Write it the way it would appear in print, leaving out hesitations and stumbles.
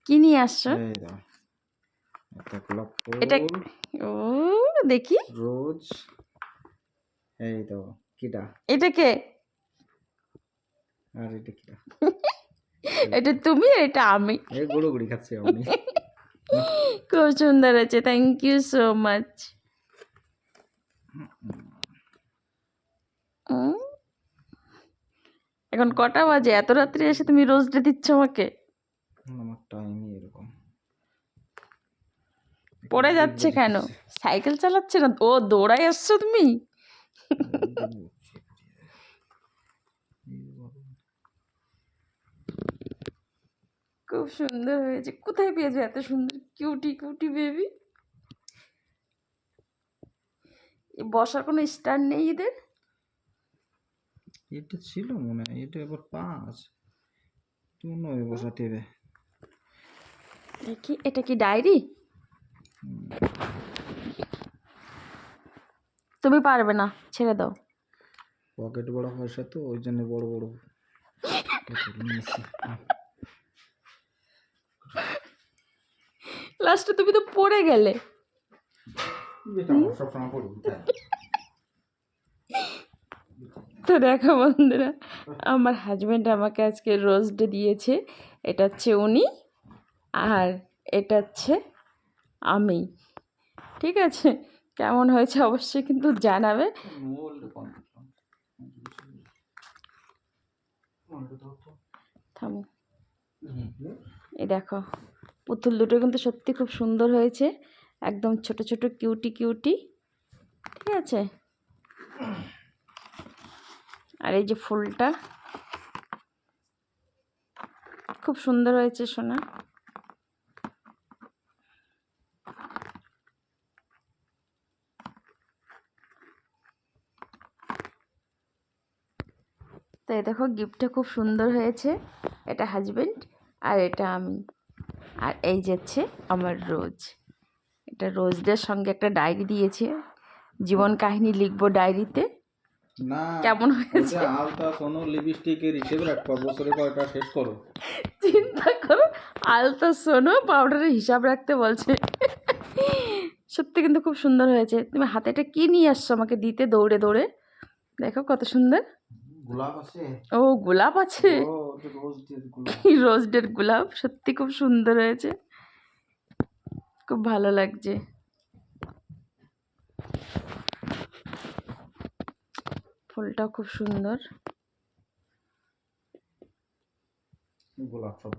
কি নিয়ে আসছো? এই দাও একটা গোলাপ এটা ফুল ও দেখি। রোজ। এই দাও কিটা এটা কে? আর এটা কিটা এটা তুমি আর এটা আমি। এই গুড়ি খাচ্ছি আমি। খুব সুন্দর আছে, থ্যাংক ইউ সো মাচ। এখন কটা বাজে? এত রাত্রে এসে তুমি রোজ ডে দিচ্ছ আমাকে? আমার টাইমই এরকম। পড়ে যাচ্ছে কেন? সাইকেল চালাচ্ছে না ও, দৌড়াই আসছো তুমি? খুব সুন্দর হয়েছে। কোথায় পেয়েছো এত সুন্দর কিউটি কিউটি বেবি? বসার কোনো স্ট্যান্ড নেই এদের? এটা ছিল মনে হয়, এটা এবার 5 তুমি নয় বসাতে হবে। দেখি এটা কি ডায়েরি? তুমি পারবে না, ছেড়ে দাও। পকেট বড় পয়সা তো ওই জন্য বড় বড় নিয়েছি। লাস্টে তুমি তো পড়ে গেলে। সবসময় পড়ি। তো দেখো বন্ধুরা, আমার হাজব্যান্ড আমাকে আজকে রোজ ডে দিয়েছে। এটা হচ্ছে উনি, আর এটা হচ্ছে আমি। ঠিক আছে, কেমন হয়েছে অবশ্যই কিন্তু জানাবে। থামো, এই দেখো পুতুল দুটো কিন্তু সত্যি খুব সুন্দর হয়েছে, একদম ছোট ছোট কিউটি কিউটি। ঠিক আছে, আর এই যে ফুলটা খুব সুন্দর হয়েছে সোনা। তো এই দেখো গিফটটা খুব সুন্দর হয়েছে। এটা হাজবেন্ড আর এটা আমি, আর এই যাচ্ছে আমার রোজ। এটা রোজদের সঙ্গে একটা ডায়েরি দিয়েছে, জীবন কাহিনী লিখবো ডায়েরিতে। না কেমন হয়েছে? ওটা আলতা সোনো লিপস্টিকের হিসেব রাখো, বছরে কয়টা শেষ করো। চিন্তা করো, আলতা সোনো পাউডারের হিসাব রাখতে বলছে। সত্যি কিন্তু খুব সুন্দর হয়েছে। তুমি হাতে এটা কি নিয়ে আসছো আমাকে দিতে দৌড়ে দৌড়ে? দেখো কত সুন্দর। গোলাপ আছে। ও গোলাপ আছে, ও ওটা রোজের গোলাপ। রোজডের গোলাপ। সত্যি খুব সুন্দর হয়েছে, খুব ভালো লাগছে। ফুলটাও খুব সুন্দর। গোলাপ সব